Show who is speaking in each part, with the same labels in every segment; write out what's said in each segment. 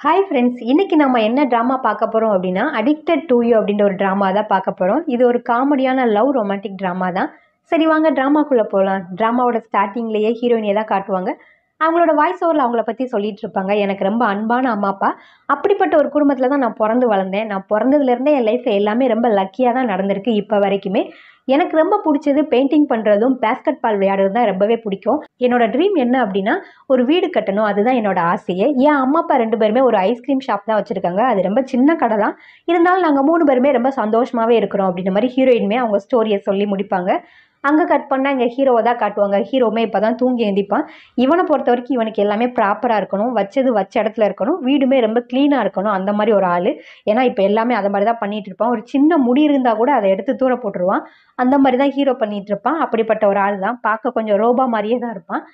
Speaker 1: Hi friends, இன்னைக்கு நம்ம என்ன ட்ராமா பார்க்க போகிறோம் அப்படின்னா அடிக்டட் டு யூ அப்படின்ற ஒரு ட்ராமா தான் பார்க்க போகிறோம். இது ஒரு காமெடியான லவ் ரொமான்டிக் ட்ராமா தான். சரி வாங்க ட்ராமாக்குள்ளே போகலாம். ட்ராமாவோட ஸ்டார்டிங்லேயே ஹீரோயினியை தான் காட்டுவாங்க. அவங்களோட வாய்ஸ் ஓவரில் அவங்கள பற்றி சொல்லிட்டு இருப்பாங்க. எனக்கு ரொம்ப அன்பான அம்மா அப்பா, அப்படிப்பட்ட ஒரு குடும்பத்தில் தான் நான் பிறந்து வளர்ந்தேன். நான் பிறந்ததுலேருந்தே என் லைஃப்பில் எல்லாமே ரொம்ப லக்கியாக தான் நடந்திருக்கு இப்போ வரைக்குமே. எனக்கு ரொம்ப பிடிச்சது பெயிண்டிங் பண்ணுறதும் பேஸ்கெட் பால் விளையாடுறது தான் ரொம்பவே பிடிக்கும். என்னோட ட்ரீம் என்ன அப்படின்னா ஒரு வீடு கட்டணும், அதுதான் என்னோட ஆசையே. என் அம்மா அப்பா 2 பேருமே ஒரு ஐஸ்கிரீம் ஷாப் தான் வச்சுருக்காங்க. அது ரொம்ப சின்ன கடை தான். இருந்தாலும் நாங்கள் 3 பேருமே ரொம்ப சந்தோஷமாகவே இருக்கிறோம் அப்படின்ற மாதிரி ஹீரோயினுமே அவங்க ஸ்டோரியை சொல்லி முடிப்பாங்க. அங்கே கட் பண்ணால் இங்கே ஹீரோவை தான் காட்டுவாங்க. ஹீரோவுமே இப்போ தான் தூங்கி எழுந்திப்பான். இவனை பொறுத்த வரைக்கும் இவனுக்கு எல்லாமே ப்ராப்பராக இருக்கணும், வச்சது வச்ச இடத்துல இருக்கணும், வீடுமே ரொம்ப க்ளீனாக இருக்கணும், அந்த மாதிரி ஒரு ஆள். ஏன்னா இப்போ எல்லாமே அதை மாதிரி தான் பண்ணிகிட்டு இருப்பான். ஒரு சின்ன முடி இருந்தால் கூட அதை எடுத்து தூர போட்டுருவான். அந்த மாதிரி தான் ஹீரோ பண்ணிகிட்டு இருப்பான். அப்படிப்பட்ட ஒரு ஆள் தான். பார்க்க கொஞ்சம் ரோபா மாதிரியே தான் இருப்பான்.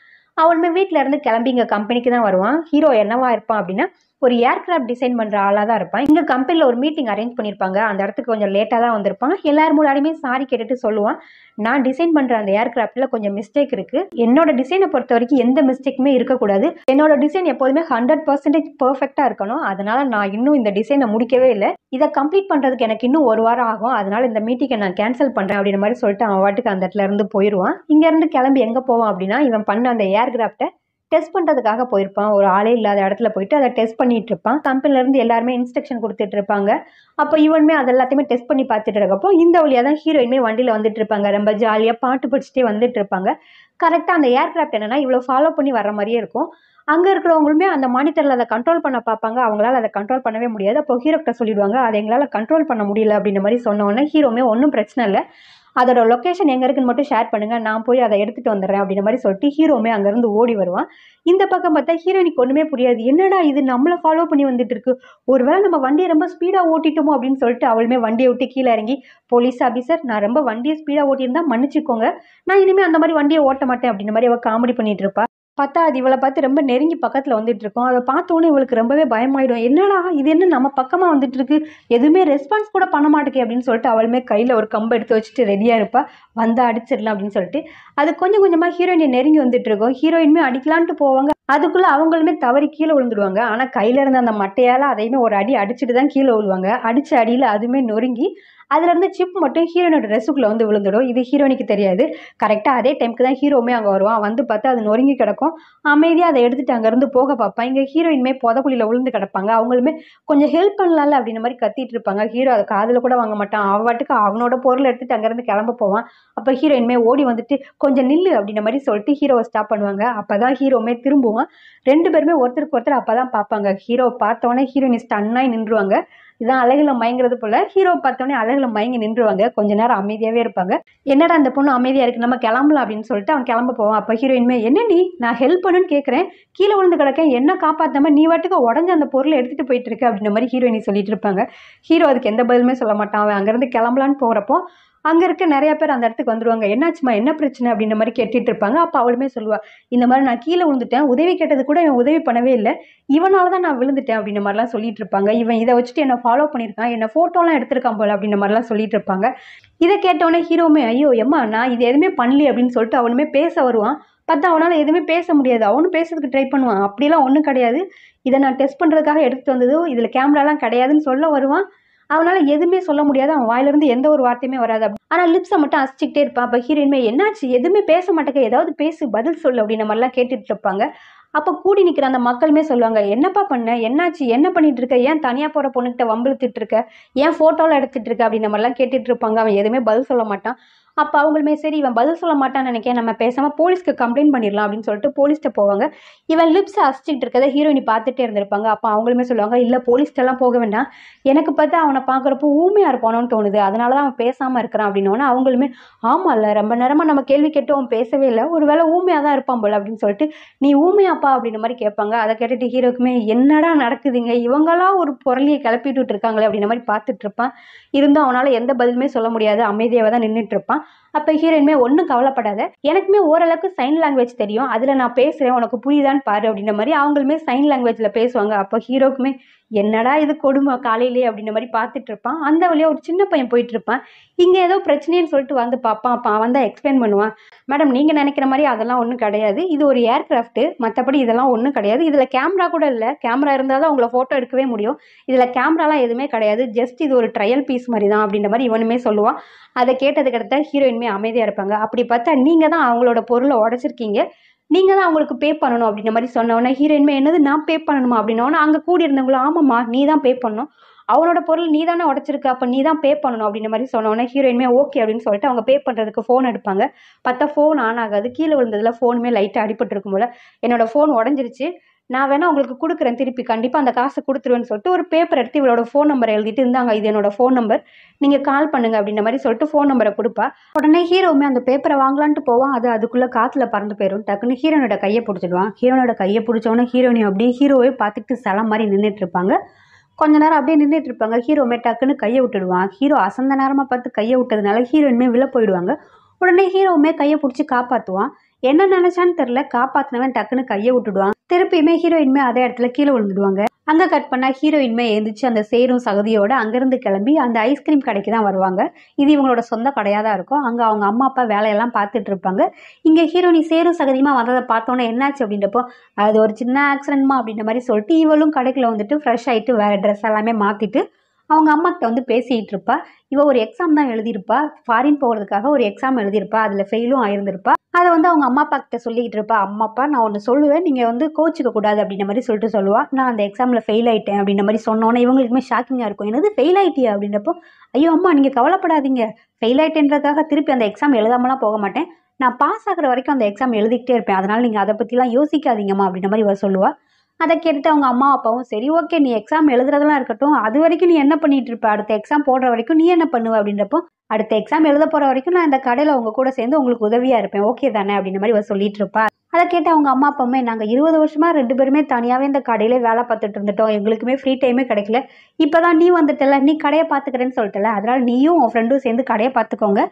Speaker 1: அவனுமே வீட்டில் இருந்து கிளம்பி இங்கே கம்பெனிக்கு தான் வருவான். ஹீரோ என்னவா இருப்பான் அப்படின்னா ஒரு ஏர்கிராஃப்ட் டிசைன் பண்ணுற ஆளாக தான் இருப்பான். இங்கே கம்பெனியில் ஒரு மீட்டிங் அரேஞ்ச் பண்ணியிருப்பாங்க. அந்த இடத்துக்கு கொஞ்சம் லேட்டாக தான் வந்திருப்பான். எல்லாரும் முன்னாடியுமே சாரி கேட்டுட்டு சொல்லுவான், நான் டிசைன் பண்ணுற அந்த ஏர்கிராஃப்டில் கொஞ்சம் மிஸ்டேக் இருக்குது. என்னோட டிசைனை பொறுத்த வரைக்கும் எந்த மிஸ்டேக்குமே இருக்கக்கூடாது. என்னோட டிசைன் எப்போதுமே 100% பர்ஃபெக்டாக இருக்கணும். அதனால நான் இன்னும் இந்த டிசைனை முடிக்கவே இல்லை. இதை கம்ப்ளீட் பண்ணுறதுக்கு எனக்கு இன்னும் 1 வாரம் ஆகும். அதனால இந்த மீட்டிங்கை நான் கேன்சல் பண்ணுறேன் அப்படின்ற மாதிரி சொல்லிட்டு அவன் வாட்டுக்கு அந்த இடத்துல இருந்து போயிடுவான். இங்கேருந்து கிளம்பி எங்கே போவான் அப்படின்னா இவன் பண்ண அந்த ஏர்கிராஃப்டை டெஸ்ட் பண்ணுறதுக்காக போயிருப்பான். ஒரு ஆளே இல்லாத இடத்துல போயிட்டு அதை டெஸ்ட் பண்ணிட்டு இருப்பான். கம்பெனிலேருந்து எல்லாருமே இன்ஸ்ட்ரக்ஷன் கொடுத்துட்டு இருப்பாங்க. அப்போ இவனுமே அது எல்லாத்தையுமே டெஸ்ட் பண்ணி பார்த்துட்டு இருக்கப்போ இந்த வழியாக தான் ஹீரோயினுமே வண்டியில் வந்துட்டு இருப்பாங்க. ரொம்ப ஜாலியாக பாட்டு படிச்சுட்டே வந்துட்டு இருப்பாங்க. கரெக்டாக அந்த ஏர்கிராஃப்ட் என்னன்னா இவ்வளோ ஃபாலோ பண்ணி வர மாதிரியே இருக்கும். அங்கே இருக்கிறவங்களுமே அந்த மானிட்டரில் அதை கண்ட்ரோல் பண்ண பார்ப்பாங்க. அவங்களால அதை கண்ட்ரோல் பண்ணவே முடியாது. அப்போ ஹீரோக்கிட்ட சொல்லிடுவாங்க, அதை எங்களால் கண்ட்ரோல் பண்ண முடியல அப்படின்ற மாதிரி சொன்னோன்னே ஹீரோமே ஒன்றும் பிரச்சனை இல்லை, அதோட லொக்கேஷன் எங்கே இருக்குன்னு மட்டும் ஷேர் பண்ணுங்கள், நான் போய் அதை எடுத்துகிட்டு வந்துடுறேன் அப்படின்ற மாதிரி சொல்லிட்டு ஹீரோமே அங்கேருந்து ஓடி வருவான். இந்த பக்கம் பார்த்தா ஹீரோயினுக்கு ஒன்றுமே புரியாது. என்னடா இது நம்மளை ஃபாலோ பண்ணி வந்துட்டு இருக்கு, ஒருவேளை நம்ம வண்டியை ரொம்ப ஸ்பீடாக ஓட்டிட்டோமோ அப்படின்னு சொல்லிட்டு அவளுமே வண்டியை விட்டு கீழே இறங்கி, போலீஸ் ஆஃபீஸர் நான் ரொம்ப வண்டியை ஸ்பீடாக ஓட்டியிருந்தா மன்னிச்சிக்கோங்க, நான் இனிமேல் அந்த மாதிரி வண்டியை ஓட்ட மாட்டேன் அப்படின்ற மாதிரி அவள் காமெடி பண்ணிட்டு இருப்பா. பார்த்தா அது இவளை பார்த்து ரொம்ப நெருங்கி பக்கத்தில் வந்துட்டு இருக்கோம். அதை பார்த்தோன்னே இவளுக்கு ரொம்பவே பயமாயிடும். என்னடா இது, என்ன நம்ம பக்கமாக வந்துட்டு இருக்கு, எதுவுமே ரெஸ்பான்ஸ் கூட பண்ண மாட்டேங்க அப்படின்னு சொல்லிட்டு அவளுமே கையில் ஒரு கம்பை எடுத்து வச்சுட்டு ரெடியாக இருப்பா, வந்தால் அடிச்சிடலாம் அப்படின்னு சொல்லிட்டு. அது கொஞ்சம் கொஞ்சமாக ஹீரோயினை நெருங்கி வந்துட்டு இருக்கோம். ஹீரோயினுமே அடிக்கலான்ட்டு போவாங்க. அதுக்குள்ளே அவங்களுமே தவறி கீழே விழுந்துடுவாங்க. ஆனால் கையில் இருந்த அந்த மட்டையால் அதையுமே ஒரு அடி அடிச்சுட்டு தான் கீழே விழுவாங்க. அடித்த அடியில் அதுவுமே நொறுங்கி அதுலேருந்து சிப் மட்டும் ஹீரோனோட ட்ரெஸ்ஸுக்குள்ளே வந்து விழுந்துடும். இது ஹீரோனிக்கு தெரியாது. கரெக்டாக அதே டைமுக்கு தான் ஹீரோவுமே அங்கே வருவான். வந்து பார்த்தா அது நொறுங்கி கிடக்கும். அமைதியாக அதை எடுத்துகிட்டு அங்கேருந்து போக பார்ப்பான். இங்கே ஹீரோயினுமே புதக்குழியில் விழுந்து கிடப்பாங்க. அவங்களுமே கொஞ்சம் ஹெல்ப் பண்ணலாம்ல அப்படின்ற மாதிரி கத்திட்டு இருப்பாங்க. ஹீரோ அதை காதில் கூட வாங்க மாட்டான். அவன் வாட்டுக்கு அவனோட பொருளை எடுத்துகிட்டு அங்கேருந்து கிளம்ப போவான். அப்போ ஹீரோயினுமே ஓடி வந்துட்டு கொஞ்சம் நில்லு அப்படின்ற மாதிரி சொல்லிட்டு ஹீரோவை ஸ்டாப் பண்ணுவாங்க. அப்போ தான் ஹீரோவுமே திரும்புவான். 2 பேருமே ஒருத்தருக்கு ஒருத்தர் அப்போ தான் பார்ப்பாங்க. ஹீரோவை பார்த்தோன்னே ஹீரோயின் ஸ்டன்னாகி நின்றுவாங்க. இதான் அழகுல மயங்கிறது போல. ஹீரோ பார்த்தோன்னே அழகுல மயங்கி நின்றுவாங்க. கொஞ்ச நேரம் அமைதியாகவே இருப்பாங்க. என்னடா அந்த பொண்ணு அமைதியாக இருக்குது, நம்ம கிளம்பலாம் அப்படின்னு சொல்லிட்டு அவன் கிளம்ப போவான். அப்போ ஹீரோயின்மே, என்ன நீ, நான் ஹெல்ப் பண்ணுன்னு கேட்குறேன், கீழே விழுந்து கிடக்கேன், என்ன காப்பாற்றாம நீ வாட்டுக்கு உடஞ்ச அந்த பொருளை எடுத்துகிட்டு போயிட்டு இருக்க அப்படின்ற மாதிரி ஹீரோயினி சொல்லிட்டு இருப்பாங்க. ஹீரோ அதுக்கு எந்த பதிலுமே சொல்ல மாட்டான். அவன் அங்கேருந்து கிளம்பலான்னு போகிறப்போ அங்கே இருக்க நிறைய பேர் அந்த இடத்துக்கு வந்துடுவாங்க. என்னாச்சுமா, என்ன பிரச்சனை அப்படின்ற மாதிரி கேட்டுட்டு இருப்பாங்க. அப்போ அவளுமே சொல்லுவா, இந்த மாதிரி நான் கீழே விழுந்துட்டேன், உதவி கேட்டது கூட இவன் உதவி பண்ணவே இல்லை, இவனால தான் நான் விழுந்துட்டேன் அப்படின்ற மாதிரிலாம் சொல்லிட்டு இருப்பாங்க. இவன் இதை வச்சுட்டு என்னை ஃபாலோ பண்ணியிருக்கான், என்னை ஃபோட்டோலாம் எடுத்திருக்கான் போல அப்படின்ற மாதிரிலாம் சொல்லிட்டு இருப்பாங்க. இதை கேட்டோன்னே ஹீரோவுமே, ஐயோ எம்மா நான் இது எதுவுமே பண்ணல அப்படின்னு சொல்லிட்டு அவனுமே பேச வருவான். பார்த்தா அவனால் எதுவுமே பேச முடியாது. அவனும் பேசுறதுக்கு ட்ரை பண்ணுவான். அப்படிலாம் ஒன்றும் கிடையாது, இதை நான் டெஸ்ட் பண்ணுறதுக்காக எடுத்துகிட்டு வந்தது, இதில் கேமராலாம் கிடையாதுன்னு சொல்ல வருவான். அவனால் எதுவுமே சொல்ல முடியாது. அவன் வாயிலிருந்து எந்த ஒரு வார்த்தையுமே வராது. ஆனால் லிப்ஸை மட்டும் அசிச்சிக்கிட்டே இருப்பான். அப்போ ஹீரோயின்மே, என்னாச்சு, எதுவுமே பேச மாட்டேங்க, ஏதாவது பேசு, பதில் சொல்லு அப்படின்ற மாதிரிலாம் கேட்டுட்டு இருப்பாங்க. அப்போ கூடி நிற்கிற அந்த மக்களுமே சொல்லுவாங்க, என்னப்பா பண்ண, என்னாச்சு, என்ன பண்ணிட்டு இருக்க, ஏன் தனியாக போகிற பொண்ணுகிட்ட வம்பிழுத்துட்டு இருக்க, ஏன் ஃபோட்டோலாம் எடுத்துகிட்டு இருக்க அப்படின்ற மாதிரிலாம் கேட்டுட்டு இருப்பாங்க. அவன் எதுவுமே பதில் சொல்ல மாட்டான். அப்போ அவங்களுமே சரி இவன் பதில் சொல்ல மாட்டான்னு நினைக்கிறேன், நம்ம பேசாமல் போலீஸ்க்கு கம்ப்ளைண்ட் பண்ணிடலாம் அப்படின்னு சொல்லிட்டு போலீஸ்கிட்ட போவாங்க. இவன் லிப்ஸை அசிச்சிட்டு இருக்கதை ஹீரோயினி பார்த்துட்டே இருந்திருப்பாங்க. அப்போ அவங்களுமே சொல்லுவாங்க, இல்லை போலீஸ்கிட்டலாம் போக வேண்டாம், எனக்கு பார்த்தா அவனை பார்க்குறப்போ ஊமையாக இருப்பானோன்னு தோணுது, அதனால தான் அவன் பேசாமல் இருக்கிறான் அப்படின்னோன்னா அவங்களுமே, ஆமாம் இல்லை ரொம்ப நேரமாக நம்ம கேள்வி கேட்டு அவன் பேசவே இல்லை, ஒரு வேளை ஊமையாக தான் இருப்பான் போல அப்படின்னு சொல்லிட்டு, நீ ஊமையாப்பா அப்படின்ற மாதிரி கேட்பாங்க. அதை கேட்டுட்டு ஹீரோக்குமே, என்னடா நடக்குதுங்க, இவங்களாம் ஒரு பொருளியை கிளப்பிட்டு இருக்காங்களே அப்படின்ற மாதிரி பார்த்துட்டு இருப்பான். இருந்தும் அவனால் எந்த பதிலுமே சொல்ல முடியாது, அமைதியாக தான் நின்றுட்டு இருப்பான். அப்போ ஹீரோயின்மே ஒன்றும் கவலைப்படாத, எனக்குமே ஓரளவுக்கு சைன் லாங்குவேஜ் தெரியும், அதில் நான் பேசுகிறேன், உனக்கு புரியுதான்னு பாரு அப்படின்ற மாதிரி அவங்களுமே சைன் லாங்குவேஜில் பேசுவாங்க. அப்போ ஹீரோக்குமே என்னடா இது கொடுமை காலையிலேயே அப்படின்ற மாதிரி பார்த்துட்டு இருப்பான். அந்த வழியாக ஒரு சின்ன பையன் போயிட்டு இருப்பான். இங்கே ஏதோ பிரச்சனைன்னு சொல்லிட்டு வந்து பார்ப்பான். அப்போ அவன் தான் எக்ஸ்பிளைன் பண்ணுவான், மேடம் நீங்கள் நினைக்கிற மாதிரி அதெல்லாம் ஒன்றும் கிடையாது, இது ஒரு ஏர்கிராஃப்ட்டு, மற்றபடி இதெல்லாம் ஒன்றும் கிடையாது, இதில் கேமரா கூட இல்லை, கேமரா இருந்தால் தான் உங்களை ஃபோட்டோ எடுக்கவே முடியும், இதில் கேமராலாம் எதுவுமே கிடையாது, ஜஸ்ட் இது ஒரு ட்ரையல் பீஸ் மாதிரி தான் அப்படின்ற மாதிரி இவனுமே சொல்லுவான். அதை கேட்டதுக்கு அடுத்த ஹீரோயின்மே அமைதியாக இருப்பாங்க. அப்படி பார்த்தா நீங்கள் தான் அவங்களோட பொருளை உடச்சிருக்கீங்க, நீங்கள் தான் அவங்களுக்கு பே பண்ணணும் அப்படின்ற மாதிரி சொன்னவொன்னே ஹீரோயின்மே என்னது நான் பே பண்ணணுமா அப்படின்னோன்னா அங்கே கூடி இருந்தவங்களும் ஆமாம்மா நீ தான் பே பண்ணணும், அவனோட பொருள் நீ தானே உடச்சிருக்க, அப்போ நீ தான் பே பண்ணணும் அப்படின்ற மாதிரி சொன்னோன்னே ஹீரோயின்மே ஓகே அப்படின்னு சொல்லிட்டு அவங்க பே பண்ணுறதுக்கு ஃபோன் எடுப்பாங்க. பார்த்தா ஃபோன் ஆன் ஆகாது, கீழே விழுந்ததில் ஃபோனுமே லைட்டாக அடிபட்டுருக்கும் போல, என்னோட ஃபோன் உடஞ்சிருச்சு, நான் வேணா உங்களுக்கு கொடுக்குறேன் திருப்பி, கண்டிப்பாக அந்த காசை கொடுத்துருவேன்னு சொல்லிட்டு ஒரு பேப்பர் எடுத்து இவளோட ஃபோன் நம்பரை எழுதிட்டு இருந்தாங்க, இது என்னோட ஃபோன் நம்பர், நீங்கள் கால் பண்ணுங்க அப்படின்ற மாதிரி சொல்லிட்டு ஃபோன் நம்பரை கொடுப்பா. உடனே ஹீரோவுமே அந்த பேப்பரை வாங்கலான்ட்டு போவான். அதுக்குள்ளே காற்றுல பறந்து போயிடும். டக்குன்னு ஹீரோனோட கையை பிடிச்சிடுவான். ஹீரோனோட கையை பிடிச்சோன்னே ஹீரோனி அப்படியே ஹீரோவே பார்த்துட்டு சில மாதிரி நின்றுட்டு இருப்பாங்க. கொஞ்ச நேரம் அப்படியே நின்றுட்டு இருப்பாங்க. ஹீரோமே டக்குன்னு கையை விட்டுடுவான். ஹீரோ அசந்த நேரமாக பார்த்து கையை விட்டதுனால ஹீரோயின்மே விழ போயிடுவாங்க. உடனே ஹீரோவுமே கையை பிடிச்சி காப்பாற்றுவான். என்ன நினைச்சான்னு தெரியல, காப்பாற்றினவன் டக்குன்னு கையை விட்டுடுவான். திருப்பியுமே ஹீரோயின்மே அதே இடத்துல கீழே விழுந்துடுவாங்க. அங்கே கட் பண்ணால் ஹீரோயின்மே எழுந்திரிச்சு அந்த சேரும் சகதியோட அங்கேருந்து கிளம்பி அந்த ஐஸ்கிரீம் கடைக்கு தான் வருவாங்க. இது இவங்களோட சொந்த கடையாக தான் இருக்கும். அங்கே அவங்க அம்மா அப்பா வேலையெல்லாம் பார்த்துட்டு இருப்பாங்க. இங்கே ஹீரோயினி சேரும் சகதியுமா வந்ததை பார்த்தோன்னே என்னாச்சு அப்படின்றப்போ அது ஒரு சின்ன ஆக்சிடென்ட்மா அப்படின்ற மாதிரி சொல்லிட்டு இவளும் கடைக்குள்ள வந்துட்டு ஃப்ரெஷ் ஆகிட்டு வேறு ட்ரெஸ் எல்லாமே மாற்றிட்டு அவங்க அம்மாக்கிட்ட வந்து பேசிகிட்டு இருப்பா. இவள் ஒரு எக்ஸாம் தான் எழுதியிருப்பா, ஃபாரின் போகிறதுக்காக ஒரு எக்ஸாம் எழுதியிருப்பா, அதில் ஃபெயிலும் ஆயிருந்திருப்பா. அதை வந்து அவங்க அம்மா அப்பா கிட்ட சொல்லிக்கிட்டு இருப்பா. அம்மாப்பா நான் ஒன்று சொல்லுவேன், நீங்கள் வந்து கோச்சிக்க கூடாது அப்படின்ற மாதிரி சொல்லிட்டு சொல்லுவாள். நான் அந்த எக்ஸாமில் ஃபெயில் ஆகிட்டேன் அப்படின்ற மாதிரி சொன்னோன்னே இவங்களுக்குமே ஷாக்கிங்காக இருக்கும். என்னது ஃபெயில் ஆகிட்டியா அப்படின்றப்போ ஐயோ அம்மா நீங்கள் கவலைப்படாதீங்க, ஃபெயில் ஆகிட்டேன்றதுக்காக திருப்பி அந்த எக்ஸாம் எழுதாமலாம் போக மாட்டேன், நான் பாஸ் ஆகிற வரைக்கும் அந்த எக்ஸாம் எழுதிக்கிட்டே இருப்பேன், அதனால் நீங்கள் அதை பற்றிலாம் யோசிக்காதீங்கம்மா அப்படின்ற மாதிரி இவள் சொல்லுவாள். அதை கேட்டுட்டு அவங்க அம்மா அப்பாவும் சரி ஓகே நீ எக்ஸாம் எழுதுறதெல்லாம் இருக்கட்டும், அது வரைக்கும் நீ என்ன பண்ணிட்டு இருப்ப, அடுத்த எக்ஸாம் போடுற வரைக்கும் நீ என்ன பண்ணுவ அப்படின்றப்போ அடுத்த எக்ஸாம் எழுத போகிற வரைக்கும் நான் இந்த கடையில் உங்க கூட சேர்ந்து உங்களுக்கு உதவியாக இருப்பேன், ஓகே தானே அப்படின்ற மாதிரி இவ சொல்லிட்டு இருப்பா. அதை கேட்டு அவங்க அம்மா அப்பாவுமே நாங்கள் 20 வருஷமா 2 பேருமே தனியாகவே இந்த கடையிலே வேலை பார்த்துட்டு இருந்துட்டோம், எங்களுக்குமே ஃப்ரீ டைமே கிடைக்கல, இப்போ தான் நீ வந்துட்டல, நீ கடையை பார்த்துக்கிறேன்னு சொல்லிட்டல, அதனால் நீயும் உன் ஃப்ரெண்டும் சேர்ந்து கடையை பார்த்துக்கோங்க,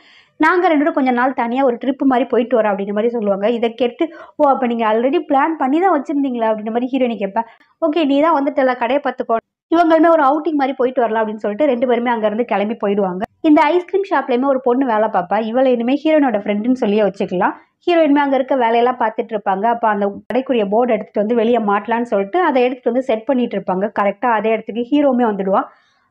Speaker 1: நாங்கள் 2 பேரும் கொஞ்சம் நாள் தனியாக ஒரு ட்ரிப்பு மாதிரி போயிட்டு வரோம் அப்படின்ற மாதிரி சொல்லுவாங்க. இதை கேட்டு ஓ அப்போ நீங்கள் ஆல்ரெடி பிளான் பண்ணி தான் வச்சுருந்தீங்களா அப்படின்ற மாதிரி ஹீரோயினி கேட்பேன். ஓகே நீ தான் வந்துட்டல கடையை பார்த்துக்கோ, இவங்களுமே ஒரு அவுட்டிங் மாதிரி போயிட்டு வரலாம் அப்படின்னு சொல்லிட்டு 2 பேருமே அங்கேருந்து கிளம்பி போயிடுவாங்க. இந்த ஐஸ்கிரீம் ஷாப்லேயுமே ஒரு பொண்ணு வேலை பார்ப்பா. இவளை இனிமேல் ஹீரோயினோட ஃப்ரெண்டுன்னு சொல்லியே வச்சுக்கலாம். ஹீரோயின்மே அங்கே இருக்க வேலையெல்லாம் பார்த்துட்டு இருப்பாங்க. அப்போ அந்த கடைக்குரிய போர்டு எடுத்துகிட்டு வந்து வெளியே மாட்டலான்னு சொல்லிட்டு அதை எடுத்துகிட்டு வந்து செட் பண்ணிட்டு இருப்பாங்க. கரெக்டாக அதே இடத்துக்கு ஹீரோவுமே வந்துடுவான்.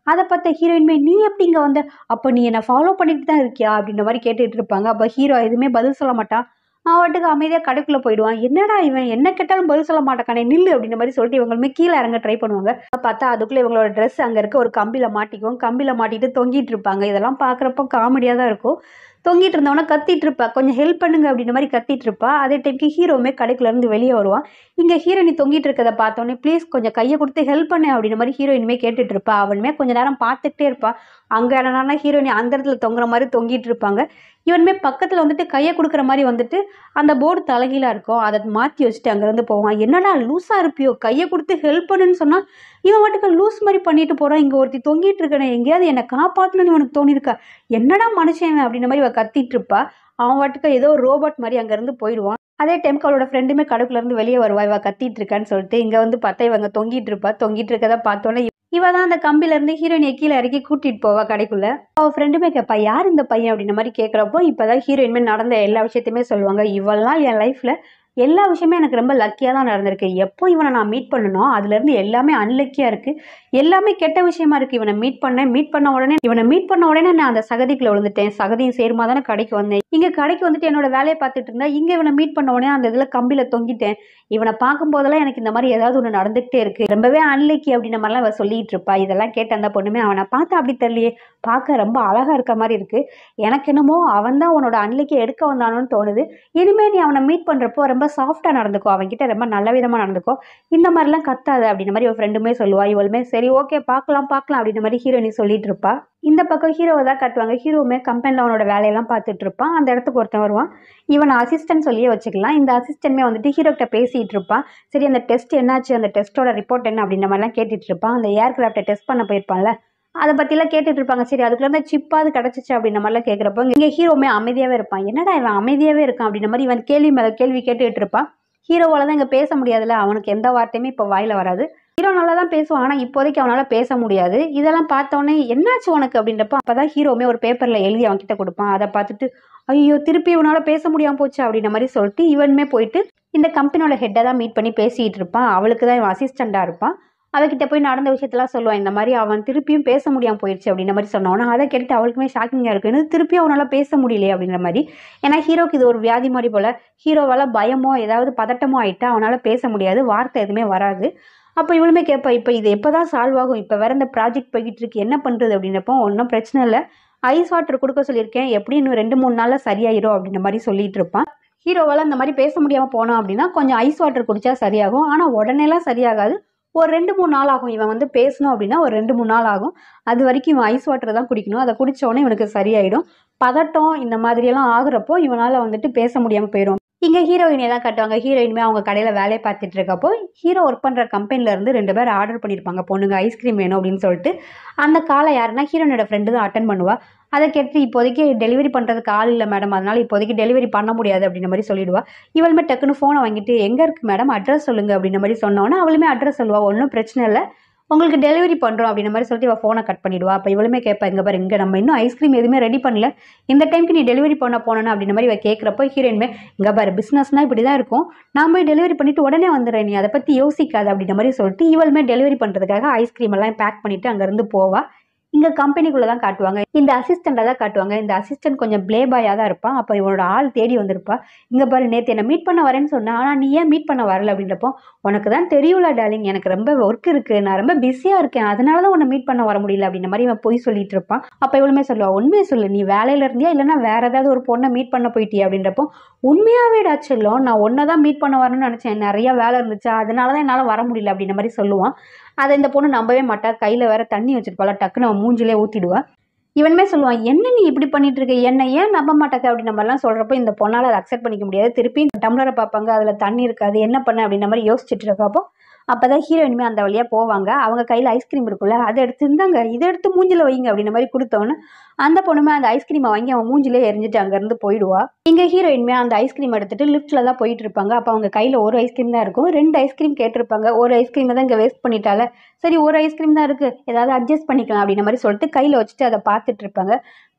Speaker 1: அதை பார்த்த ஹீரோயின்மே நீ எப்படி இங்கே வந்த, அப்போ நீ என்னை ஃபாலோ பண்ணிட்டு தான் இருக்கியா அப்படின்ற மாதிரி கேட்டுட்டு இருப்பாங்க. அப்போ ஹீரோ எதுவுமே பதில் சொல்ல மாட்டான். அவன் வாட்டுக்கு அமைதியாக கடைக்குள்ளே போயிடுவான். என்னடா இவன் என்ன கேட்டாலும் பதில் சொல்ல மாட்டானே நில்லு அப்படின்ற மாதிரி சொல்லிட்டு இவங்களுமே கீழே இறங்க ட்ரை பண்ணுவாங்க. பார்த்தா அதுக்குள்ளே இவங்களோட ட்ரெஸ் அங்கே இருக்க ஒரு கம்பியில் மாட்டிக்கும். கம்பியில் மாட்டிட்டு தொங்கிட்டு இருப்பாங்க. இதெல்லாம் பார்க்குறப்போ காமெடியாக தான் இருக்கும். தொங்கிட்டு இருந்தவொன்னே கத்திட்டு இருப்பா, கொஞ்சம் ஹெல்ப் பண்ணுங்க அப்படின்ற மாதிரி கத்திட்டு இருப்பா. அதே டைமுக்கு ஹீரோவுமே கடைக்குள்ளேருந்து வெளியே வருவான். இங்கே ஹீரோயினி தொங்கிட்டு இருக்கிறத பார்த்தோன்னே ப்ளீஸ் கொஞ்சம் கையை கொடுத்து ஹெல்ப் பண்ணு அப்படின்ற மாதிரி ஹீரோயினுமே கேட்டுட்டு இருப்பா. அவனுமே கொஞ்ச நேரம் பார்த்துக்கிட்டே இருப்பா. அங்கே என்னன்னா ஹீரோயினி அந்த இடத்துல தொங்குற மாதிரி தொங்கிட்டு இருப்பாங்க. இவனுமே பக்கத்தில் வந்துட்டு கையை கொடுக்குற மாதிரி வந்துட்டு அந்த போர்டு தலைகீழாக இருக்கும், அதை மாற்றி வச்சுட்டு அங்கேருந்து போவான். என்னடா லூஸாக இருப்பியோ, கையை கொடுத்து ஹெல்ப் பண்ணுன்னு சொன்னால் இவன் வாட்டுக்கு லூஸ் மாதிரி பண்ணிட்டு போகிறான், இங்கே ஒருத்தி தொங்கிட்டு இருக்கேன், எங்கேயாவது என்னை காப்பாற்றணும்னு இவனுக்கு தோணியிருக்கா, என்னடா மனுஷன் அப்படின்ற மாதிரி இவ கத்திட்டு இருப்பா. அவன் வாட்டுக்கு ஏதோ ரோபோட் மாதிரி அங்கேருந்து போயிடுவான். அதே டைமுக்கு அவளோட ஃப்ரெண்டுமே கடைக்குள்ளேருந்து வெளியே வருவா. இவ கத்திட்டு இருக்கான்னு சொல்லிட்டு இங்கே வந்து பார்த்தா இவங்க தொங்கிட்டு இருப்பா. தொங்கிட்டு இருக்கதை பார்த்தோன்னே இவ தான் அந்த கம்பிலேருந்து ஹீரோயினை கீழே இறக்கி கூட்டிகிட்டு போவா கடைக்குள்ளே. அவள் ஃப்ரெண்டுமே கேட்பா யார் இந்த பையன் அப்படின்ற மாதிரி கேட்குறப்போ இப்போ தான் ஹீரோயின்மே நடந்த எல்லா விஷயத்தையுமே சொல்லுவாங்க. இவெல்லாம் என் லைஃப்பில் எல்லா விஷயமே எனக்கு ரொம்ப லக்கியாக தான் நடந்திருக்கு, எப்போ இவனை நான் மீட் பண்ணணும் அதுலேருந்து எல்லாமே அன்லக்கியாக இருக்குது, எல்லாமே கெட்ட விஷயமா இருக்குது. இவனை மீட் பண்ண உடனே நான் அந்த சகதிக்குள்ள விழுந்துட்டேன், சகதியும் சேருமா தானே கடைக்கு வந்தேன், இங்கே கடைக்கு வந்துட்டு என்னோட வேலையை பார்த்துட்டு இருந்தேன், இங்கே இவனை மீட் பண்ண உடனே அந்த இதில் கம்பியில் தொங்கிட்டேன், இவனை பார்க்கும்போதெல்லாம் எனக்கு இந்த மாதிரி ஏதாவது ஒன்று நடந்துகிட்டே இருக்குது, ரொம்பவே அன்லக்கி அப்படின்ற மாதிரிலாம் அவள் சொல்லிட்டு இருப்பா. இதெல்லாம் கேட்டு அந்த பொண்ணுமே அவனை பார்த்தா அப்படி தெரியலையே, பார்க்க ரொம்ப அழகாக இருக்க மாதிரி இருக்குது, எனக்கு என்னமோ அவன் தான் உன்னோட அன்லக்கி எடுக்க வந்தானோன்னு தோணுது, இனிமேல் நீ அவனை மீட் பண்ணுறப்போ ரொம்ப சாஃப்டாக நடந்துக்கோ, அவன்கிட்ட ரொம்ப நல்ல விதமாக நடந்துக்கோ, இந்த மாதிரிலாம் கத்தாது அப்படின்ற மாதிரி ஒரு ஃப்ரெண்டுமே சொல்லுவா. இவளுமே சரி ஓகே பார்க்கலாம் அப்படின்ற மாதிரி ஹீரோயினி சொல்லிட்டு இருப்பா. இந்த பக்கம் ஹீரோவை தான் கட்டுவாங்க. ஹீரோவுமே கம்பெனியில் அவனோட வேலையெல்லாம் பார்த்துட்டு இருப்பான். அந்த இடத்துக்கு ஒருத்தன் வருவான். இவன் அசிஸ்டன்ட் சொல்லியே வச்சுக்கலாம். இந்த அசிஸ்டன்ட்மே வந்துட்டு ஹீரோ கிட்ட பேசிகிட்டு இருப்பான். சரி அந்த டெஸ்ட் என்னாச்சு, அந்த டெஸ்ட்டோட ரிப்போர்ட் என்ன அப்படின்ற மாதிரிலாம் கேட்டுட்டு இருப்பான். அந்த ஏர்கிராஃப்டை டெஸ்ட் பண்ண போயிருப்பான்ல,
Speaker 2: அதை பற்றிலாம் கேட்டுட்டு இருப்பாங்க. சரி அதுக்குள்ள தான் சிப்பாவது கிடச்சிச்சு அப்படின்ற மாதிரிலாம் கேட்குறப்போ இங்கே ஹீரோவுமே அமைதியாகவே இருப்பான். என்னடா இவன் அமைதியாகவே இருக்கான் அப்படின்ற மாதிரி இவன் கேள்வி மேலே கேள்வி கேட்டுக்கிட்டு இருப்பான். ஹீரோவால் தான் இங்கே பேச முடியாதுல்ல, அவனுக்கு எந்த வார்த்தையுமே இப்போ வாயில் வராது. ஹீரோ நல்லா தான் பேசுவான், ஆனால் இப்போதைக்கு அவனால் பேச முடியாது. இதெல்லாம் பார்த்தோன்னே என்னாச்சு உனக்கு அப்படின்றப்ப அப்போ தான் ஹீரோவுமே ஒரு பேப்பரில் எழுதி அவன்கிட்ட கொடுப்பான். அதை பார்த்துட்டு ஐயோ திருப்பி இவனால் பேச முடியாமல் போச்சு அப்படின்ற மாதிரி சொல்லிட்டு இவனுமே போயிட்டு இந்த கம்பெனியோட ஹெட்டை தான் மீட் பண்ணி பேசிகிட்டு இருப்பான். அவளுக்கு தான் இவன் அசிஸ்டண்ட்டாக இருப்பான். அவகிட்ட போய் நடந்த விஷயத்தெல்லாம் சொல்லுவான். இந்த மாதிரி அவன் திருப்பியும் பேச முடியாமல் போயிடுச்சு அப்படின்ற மாதிரி சொன்னோன்னா அதை கேட்டுட்டு அவளுக்குமே ஷாக்கிங்காக இருக்குது. இன்னும் திருப்பியும் அவனால் பேச முடியலையே அப்படின்ற மாதிரி. ஏன்னா ஹீரோக்கு இது ஒரு வியாதி மாதிரி போல். ஹீரோவால் பயமோ ஏதாவது பதட்டமோ ஆகிட்டா அவனால் பேச முடியாது, வார்த்தை எதுவுமே வராது. அப்போ இவளுமே கேட்பா, இப்போ இது எப்போ தான் சால்வ் ஆகும், இப்போ வேறு இந்த ப்ராஜெக்ட் போய்கிட்டு இருக்கு, என்ன பண்ணுறது அப்படின்றப்போ ஒன்றும் பிரச்சனை இல்லை, ஐஸ் வாட்டர் கொடுக்க சொல்லியிருக்கேன், எப்படி இன்னும் 2-3 நாளில் சரியாயிரும் அப்படின்ற மாதிரி சொல்லிட்டு இருப்பான். ஹீரோவால் இந்த மாதிரி பேச முடியாமல் போனோம் அப்படின்னா கொஞ்சம் ஐஸ் வாட்டர் குடித்தா சரியாகும். ஆனால் உடனேலாம் சரியாகாது, ஒரு 2-3 நாள் ஆகும். இவன் வந்து பேசணும் அப்படின்னா ஒரு 2-3 நாள் ஆகும். அது வரைக்கும் இவன் ஐஸ் வாட்டர் தான் குடிக்கணும். அதை குடித்தோடனே இவனுக்கு சரியாயிடும். பதட்டம் இந்த மாதிரியெல்லாம் ஆகுறப்போ இவனால் வந்துட்டு பேச முடியாமல் போயிடும். இங்கே ஹீரோயினை தான் காட்டுவாங்க. ஹீரோயினுமே அவங்க கடையில் வேலையை பார்த்துட்டு இருக்கப்போ ஹீரோ ஒர்க் பண்ணுற கம்பெனிலேருந்து 2 பேர் ஆர்டர் பண்ணியிருப்பாங்க, பொண்ணுங்க ஐஸ்கிரீம் வேணும் அப்படின்னு சொல்லிட்டு. அந்த காலை யாருன்னா ஹீரோனோட ஃப்ரெண்டு தான் அட்டன் பண்ணுவா. அதை கேட்டு இப்போதைக்கு டெலிவரி பண்ணுறதுக்கு ஆள் இல்லை மேடம், அதனால் இப்போதைக்கு டெலிவரி பண்ண முடியாது அப்படின்ற மாதிரி சொல்லிடுவா. இவளுமே டக்குன்னு ஃபோனை வாங்கிட்டு எங்கே இருக்குது மேடம், அட்ரஸ் சொல்லுங்கள் அப்படின்ற மாதிரி சொன்னோன்னா அவளுமே அட்ரஸ் சொல்லுவா. ஒன்றும் பிரச்சனை இல்லை, உங்களுக்கு டெலிவரி பண்ணுறோம் அப்படின்ற மாதிரி சொல்லிட்டு இவள் ஃபோனை கட் பண்ணிவிடுவா. அப்போ இவளுமே கேட்பா, இங்கே பாரு இங்கே நம்ம இன்னும் ஐஸ்கிரீம் எதுவுமே ரெடி பண்ணல, இந்த டைமுக்கு நீ டெலிவரி பண்ண போனேன்னா அப்படின்ற மாதிரி இவள் கேட்குறப்போ ஹீரோயின்மே இங்கே பாரு பிஸ்னஸ்னால் இப்படி தான் இருக்கும், நான் போய் டெலிவரி பண்ணிவிட்டு உடனே வந்துடுறேன், நீ அதை பற்றி யோசிக்காது அப்படின்ற மாதிரி சொல்லிட்டு இவளுமே டெலிவரி பண்ணுறதுக்காக ஐஸ்கிரீம் எல்லாம் பேக் பண்ணிவிட்டு அங்கேருந்து போவா. இங்கே கம்பெனிக்குள்ளே தான் காட்டுவாங்க, இந்த அசிஸ்டண்ட்டாக தான் காட்டுவாங்க. இந்த அசிஸ்டன்ட் கொஞ்சம் ப்ளே பாயாக தான் இருப்பான். அப்போ இவனோட ஆள் தேடி வந்திருப்பா. இங்கே பாரு நேற்று என்னை மீட் பண்ண வரேன்னு சொன்னேன், ஆனால் நீ ஏன் மீட் பண்ண வரல அப்படின்றப்போ உனக்கு தான் தெரியும்ல டார்லிங், எனக்கு ரொம்ப ஒர்க் இருக்குது, நான் ரொம்ப பிஸியாக இருக்கேன், அதனால தான் உன்னை மீட் பண்ண வர முடியல அப்படின்ற மாதிரி இவன் போய் சொல்லிட்டு இருப்பான். அப்போ இவளுமே சொல்லுவா, உண்மையை சொல்லு, நீ வேலையில் இருந்தியா இல்லைன்னா வேறு ஏதாவது ஒரு பொண்ணை மீட் பண்ண போயிட்டியா அப்படின்றப்போ உண்மையாகவே டாச்செல்லும் நான் ஒன்றை தான் மீட் பண்ண வரணும்னு நினச்சேன், நிறையா வேலை இருந்துச்சா அதனால தான் என்னால் வர முடியல அப்படின்ற மாதிரி சொல்லுவான். அதை இந்த பொண்ணு நம்பவே மாட்டா. கையில் வேற தண்ணி வச்சுருப்பாளா, டக்குன்னு அவன் மூஞ்சிலே ஊற்றிடுவா. இவனுமே சொல்லுவான், என்ன நீ இப்படி பண்ணிட்டு இருக்க, என்ன ஏன் நம்ப மாட்டாக்க அப்படின்ற மாதிரிலாம் சொல்கிறப்போ இந்த பொண்ணால் அதை அக்செப்ட் பண்ணிக்க முடியாது. திருப்பி டம்ளரை பார்ப்பாங்க, அதில் தண்ணி இருக்காது, என்ன பண்ண அப்படின்ற மாதிரி யோசிச்சுட்டு இருக்கப்போ அப்போ தான் ஹீரோயினுமே அந்த வழியாக போவாங்க. அவங்க கையில் ஐஸ்கிரீம் இருக்குல்ல, அதை எடுத்து இருந்தாங்க, இதை எடுத்து மூஞ்சில் வைங்க அப்படின்ற மாதிரி கொடுத்தோன்னு அந்த பொண்ணுமே அந்த ஐஸ்கிரீமை வாங்கி அவன் மூஞ்சிலே எரிஞ்சிட்டு அங்கேருந்து போயிடுவா. இங்கே ஹீரோயினுமே அந்த ஐஸ்கிரீம் எடுத்துகிட்டு லிஃப்ட்டில் தான் போயிட்டு இருப்பாங்க. அப்போ அவங்க கையில் ஒரு ஐஸ்கிரீம் தான் இருக்கும், 2 ஐஸ்கிரீம் கேட்டிருப்பாங்க. ஒரு ஐஸ்கிரீமை தான் இங்கே வேஸ்ட் பண்ணிட்டால, சரி ஒரு ஐஸ்கிரீம் தான் இருக்குது, ஏதாவது அட்ஜஸ்ட் பண்ணிக்கலாம் அப்படின்ற மாதிரி சொல்லிட்டு கையில் வச்சுட்டு அதை பார்த்துட்டு இருப்பாங்க.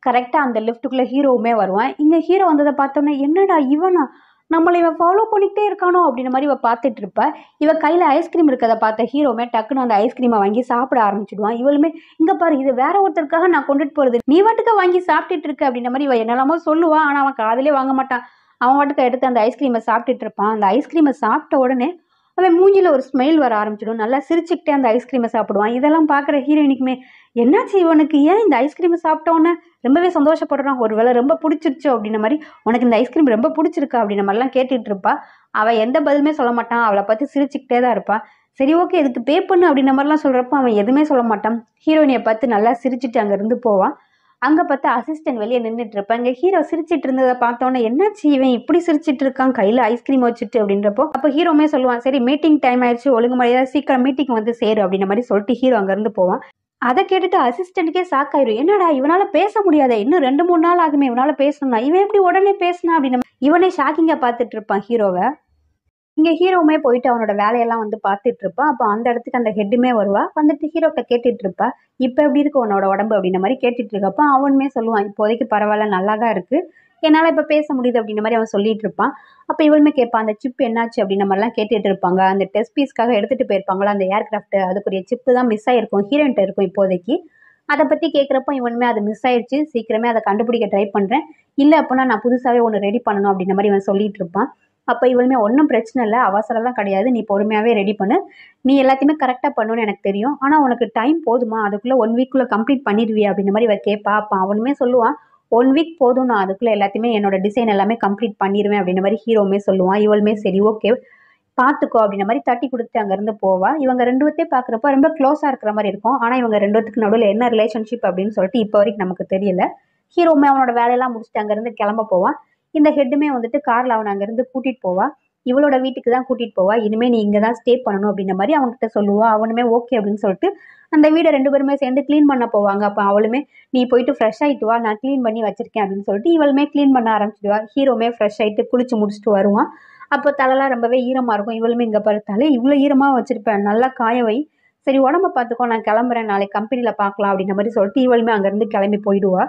Speaker 2: கரெக்டாக அந்த லிஃப்ட்டுக்குள்ளே ஹீரோவுமே வருவான். இங்கே ஹீரோ வந்ததை பார்த்தோன்னே என்னடா இவனா, நம்மளை இவன் ஃபாலோ பண்ணிக்கிட்டே இருக்கானோ அப்படின்ற மாதிரி இவள் பார்த்துட்டு இருப்பா. இவள் கையில் ஐஸ்கிரீம் இருக்கிறத பார்த்த ஹீரோமே டக்குன்னு அந்த ஐஸ்கிரீமை வாங்கி சாப்பிட ஆரம்பிச்சிடுவான். இவளுமே இங்கே பாரு இது வேற ஒருத்தருக்காக நான் கொண்டுட்டு போகிறது, நீ வாட்டுக்க வாங்கி சாப்பிட்டுட்டு இருக்க அப்படின்ற மாதிரி இவள் என்னெல்லாமோ சொல்லுவான். ஆனால் அவன் காதிலே வாங்க மாட்டான். அவன் வாட்டுக்க எடுத்து அந்த ஐஸ்கிரீமை சாப்பிட்டுட்டு இருப்பான். அந்த ஐஸ்கிரீமை சாப்பிட்ட உடனே அவன் மூஞ்சியில் ஒரு ஸ்மெல் வர ஆரம்பிச்சிடும். நல்லா சிரிச்சுக்கிட்டே அந்த ஐஸ்கிரீமை சாப்பிடுவான். இதெல்லாம் பார்க்குற ஹீரோயினுக்குமே என்னாச்சு இவனுக்கு, ஏன் இந்த ஐஸ்கிரீமை சாப்பிட்டோன்னே ரொம்பவே சந்தோஷப்படுறான், ஒரு வேளை ரொம்ப பிடிச்சிருச்சோ அப்படின்ற மாதிரி, உனக்கு இந்த ஐஸ்கிரீம் ரொம்ப பிடிச்சிருக்கா அப்படின்ற மாதிரிலாம் கேட்டுட்டு இருப்பா. அவள் எந்த பதிலுமே சொல்ல மாட்டான், அவளை பற்றி சிரிச்சுக்கிட்டே தான் இருப்பாள். சரி ஓகே இதுக்கு பே பண்ணு அப்படின்ற மாதிரிலாம் சொல்கிறப்போ அவன் எதுவுமே சொல்ல மாட்டான். ஹீரோயினியை பார்த்து நல்லா சிரிச்சுட்டு அங்கேருந்து போவான். அங்கே பார்த்தா அசிஸ்டன்ட் வெளியே நின்றுட்டு இருப்பான். இங்கே ஹீரோ சிரிச்சிட்டு இருந்ததை பார்த்தோன்னே என்னாச்சு இவன் இப்படி சிரிச்சிட்டு இருக்கான் கையில் ஐஸ்கிரீம் வச்சுட்டு அப்படின்றப்போ அப்போ ஹீரோமே சொல்லுவான், சரி மீட்டிங் டைம் ஆயிடுச்சு, ஒழுங்கு மரியாதை சீக்கிரம் மீட்டிங் வந்து சேரு அப்படின்ற மாதிரி சொல்லிட்டு ஹீரோ அங்கேருந்து போவான். அதை கேட்டுட்டு அசிஸ்டண்ட்டுக்கே சாக்காயிரும், என்னடா இவனால் பேச முடியாத, இன்னும் 2-3 நாள் ஆகுமே இவனால் பேசணும்னா, இவன் எப்படி உடனே பேசினா அப்படின்னு இவனே ஷாக்கிங்காக பார்த்துட்டு இருப்பான் ஹீரோவை. இங்கே ஹீரோவுமே போயிட்டு அவனோட வேலையெல்லாம் வந்து பார்த்துட்டு இருப்பான். அப்போ அந்த இடத்துக்கு அந்த ஹெட்டுமே வருவா. வந்துட்டு ஹீரோட்ட கேட்டுட்டு இருப்பா, இப்போ எப்படி இருக்கு உன்னோட உடம்பு அப்படின்ற மாதிரி கேட்டுட்டு இருக்கப்போ அவனுமே சொல்லுவான், இப்போதைக்கு பரவாயில்ல நல்லா தான் இருக்குது, என்னால் இப்போ பேச முடியுது அப்படின்ற மாதிரி அவன் சொல்லிட்டு இருப்பான். அப்போ இவளுமே கேட்பான், அந்த சிப் என்னாச்சு அப்படின்ற மாதிரிலாம் கேட்டுட்டு இருப்பாங்க. அந்த டெஸ்ட் பீஸ்க்காக எடுத்துகிட்டு போயிருப்பாங்களா அந்த ஏர்கிராஃப்ட், அதுக்குரிய சிப்பு தான் மிஸ் ஆகிருக்கும், ஹீரோயின்ட்ட இருக்கும் இப்போதைக்கு. அதை பற்றி கேட்குறப்போ இவனுமே அது மிஸ் ஆயிடுச்சு, சீக்கிரமே அதை கண்டுபிடிக்க ட்ரை பண்ணுறேன், இல்லை அப்படின்னா நான் புதுசாகவே ஒன்று ரெடி பண்ணணும் அப்படின்ற மாதிரி இவன் சொல்லிட்டு இருப்பான். அப்போ இவளுமே ஒன்றும் பிரச்சனை இல்லை, அவசரம்லாம் கிடையாது, நீ பொறுமையாகவே ரெடி பண்ணு, நீ எல்லாத்தையுமே கரெக்டாக பண்ணணும்னு எனக்கு தெரியும், ஆனால் உனக்கு டைம் போதுமா, அதுக்குள்ளே 1 வீக்குள்ளே கம்ப்ளீட் பண்ணிடுவியா அப்படின்ற மாதிரி இவன் கேட்பா. அப்போ அவனுமே சொல்லுவான், 1 வீக் போதும், நான் அதுக்குள்ளே எல்லாத்தையுமே என்னோட டிசைன் எல்லாமே கம்ப்ளீட் பண்ணிடுவேன் அப்படின்ற மாதிரி ஹீரோவுமே சொல்லுவான். இவளுமே சரி ஓகே பார்த்துக்கோ அப்படின்ற மாதிரி தட்டி கொடுத்துட்டு அங்கேருந்து போவா. இவங்க 2 பேர்த்தையும் பார்க்குறப்ப ரொம்ப க்ளோஸாக இருக்கிற மாதிரி இருக்கும். ஆனால் இவங்க 2 பேத்துக்கு நடுவில் என்ன ரிலேஷன்ஷிப் அப்படின்னு சொல்லிட்டு இப்போ வரைக்கும் நமக்கு தெரியல. ஹீரோவுமே அவனோட வேலையெல்லாம் முடிச்சுட்டு அங்கேருந்து கிளம்ப போவான். இந்த ஹெட்டுமே வந்துட்டு காரில் அவனை அங்கேருந்து கூட்டிகிட்டு போவான். இவளோட வீட்டுக்கு தான் கூட்டிகிட்டு போவா, இனிமேல் நீ இங்கே தான் ஸ்டே பண்ணணும் அப்படின்ற மாதிரி அவங்ககிட்ட சொல்லுவா. அவனுமே ஓகே அப்படின்னு சொல்லிட்டு அந்த வீடை 2 பேருமே சேர்ந்து க்ளீன் பண்ண போவாங்க. அப்போ அவளுமே நீ போயிட்டு ஃப்ரெஷ் ஆகிட்டு வா, நான் க்ளீன் பண்ணி வச்சிருக்கேன் அப்படின்னு சொல்லிட்டு இவளுமே க்ளீன் பண்ண ஆரம்பிச்சிடுவா. ஹீரோமே ஃப்ரெஷ் ஆகிட்டு குளிச்சு முடிச்சுட்டு வருவான். அப்போ தலைலாம் ரொம்பவே ஈரமாக இருக்கும். இவளுமே இங்கே பாரு தலை இவ்வளோ ஈரமாக வச்சிருப்பேன், நல்லா காய வை, சரி உடம்ப பார்த்துக்கோ, நான் கிளம்புறேன், நாளைக்கு கம்பெனியில் பார்க்கலாம் அப்படின்ற மாதிரி சொல்லிட்டு இவளுமே அங்கேருந்து கிளம்பி போயிடுவா.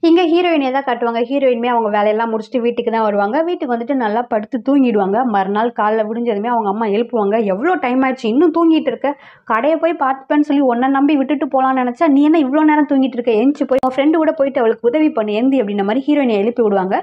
Speaker 2: இங்கே ஹீரோயினே தான் காட்டுவாங்க. ஹீரோயினுமே அவங்க வேலையெல்லாம் முடிச்சுட்டு வீட்டுக்கு தான் வருவாங்க. வீட்டுக்கு வந்துட்டு நல்லா படுத்து தூங்கிடுவாங்க. மறுநாள் காலைல விடிஞ்சதுமே அவங்க அம்மா எழுப்புவாங்க. எவ்வளோ டைம் ஆயிடுச்சு, இன்னும் தூங்கிட்டு இருக்க, கடையை போய் பார்த்துப்பேன்னு சொல்லி உன்னை நம்பி விட்டுட்டு போகலான்னு நினச்சா நீ என்ன இவ்வளோ நேரம் தூங்கிட்டு இருக்க, எந்திச்சு போய் உன் ஃப்ரெண்டு கூட போயிட்டு அவளுக்கு உதவி பண்ணு எந்தி அப்படின்ற மாதிரி ஹீரோயினை எழுப்பி விடுவாங்க.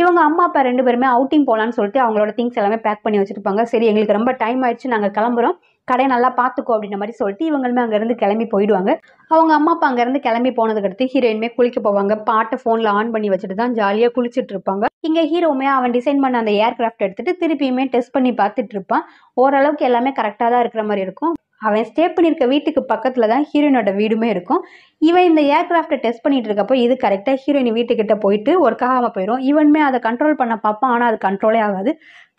Speaker 2: இவங்க அம்மா அப்பா 2 பேருமே அவுட்டிங் போகலான்னு சொல்லிட்டு அவங்களோட திங்ஸ் எல்லாமே பேக் பண்ணி வச்சுருப்பாங்க. சரி எங்களுக்கு ரொம்ப டைம் ஆயிடுச்சு, நாங்கள் கிளம்புறோம், கடையை நல்லா பார்த்துக்கோ அப்படின்ற மாதிரி சொல்லிட்டு இவங்களுமே அங்கேருந்து கிளம்பி போயிடுவாங்க. அவங்க அம்மா அப்பா அங்கேருந்து கிளம்பி போனதுக்கு அடுத்து ஹீரோயினுமே குளிக்க போவாங்க. பாட்டை ஃபோனில் ஆன் பண்ணி வச்சுட்டு தான் ஜாலியாக குளிச்சுட்டு இருப்பாங்க. இங்கே ஹீரோவுமே அவன் டிசைன் பண்ண அந்த ஏர்கிராஃப்ட் எடுத்துட்டு திருப்பியுமே டெஸ்ட் பண்ணி பார்த்துட்டு இருப்பான். ஓரளவுக்கு எல்லாமே கரெக்டாக தான் இருக்கிற மாதிரி இருக்கும். அவன் ஸ்டே பண்ணியிருக்க வீட்டுக்கு பக்கத்தில் தான் ஹீரோயினோட வீடுமே இருக்கும். இவன் இந்த ஏர்கிராஃப்டை டெஸ்ட் பண்ணிட்டு இருக்கப்போ இது கரெக்டாக ஹீரோயின் வீட்டுக்கிட்ட போயிட்டு ஒர்க் ஆகாமல் போயிடும். இவனுமே அதை கண்ட்ரோல் பண்ண பார்ப்பான், ஆனால் அது கண்ட்ரோலே ஆகாது.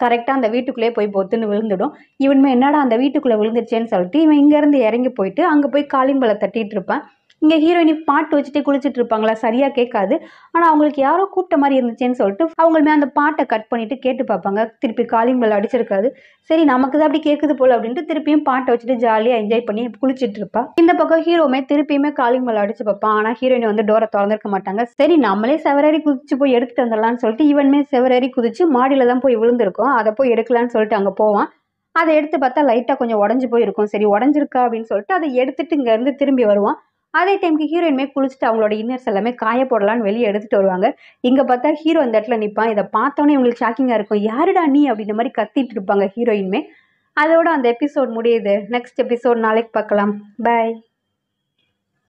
Speaker 2: கரெக்டாக அந்த வீட்டுக்குள்ளே போய் பொத்துன்னு விழுந்துடும். இவனுமே என்னடா அந்த வீட்டுக்குள்ளே விழுந்துருச்சேன்னு சொல்லிட்டு இவன் இங்கேருந்து இறங்கி போயிட்டு அங்கே போய் காலிங் பெல்லை தட்டிட்டு இருப்பான். இங்கே ஹீரோயினி பாட்டு வச்சுட்டு குளிச்சுட்டு இருப்பாங்களா, சரியாக கேட்காது. ஆனால் அவங்களுக்கு யாரோ கூப்பிட்ட மாதிரி இருந்துச்சேன்னு சொல்லிட்டு அவங்களுமே அந்த பாட்டை கட் பண்ணிட்டு கேட்டு பார்ப்பாங்க. திருப்பி காலிங் பெல் அடிச்சிருக்காது. சரி நமக்கு தான் அப்படி கேட்குது போல் அப்படின்ட்டு திருப்பியும் பாட்டை வச்சுட்டு ஜாலியாக என்ஜாய் பண்ணி குளிச்சுட்டு இருப்பா. இந்த பக்கம் ஹீரோமே திருப்பியுமே காலிங் பெல் அடிச்சு பார்ப்பான். ஆனால் ஹீரோயினி வந்து டோரை திறந்துருக்க மாட்டாங்க. சரி நம்மளே செவரேறி குதிச்சு போய் எடுத்துட்டு வந்துடலான்னு சொல்லிட்டு இவனுமே செவரேறி குதிச்சு மாடியில் தான் போய் விழுந்திருக்கோம். அதை போய் எடுக்கலான்னு சொல்லிட்டு அங்கே போவான். அதை எடுத்து பார்த்தா லைட்டாக கொஞ்சம் உடஞ்சி போயிருக்கும். சரி உடஞ்சிருக்கா அப்படின்னு சொல்லிட்டு அதை எடுத்துட்டு இங்கேருந்து திரும்பி வருவான். அதே டைமுக்கு ஹீரோயினுமே குளிச்சுட்டு அவங்களோட இன்னர்ஸ் எல்லாமே காய போடலான்னு வெளியே எடுத்துட்டு வருவாங்க. இங்கே பார்த்தா ஹீரோ இந்த இடத்துல நிற்பான். இதை பார்த்தோன்னே இவங்களுக்கு ஷாக்கிங்காக இருக்கும். யாருடா நீ அப்படின்ற மாதிரி கத்திட்டு இருப்பாங்க ஹீரோயினுமே. அதோட அந்த எபிசோட் முடியுது. நெக்ஸ்ட் எபிசோட் நாளைக்கு பார்க்கலாம். பாய்.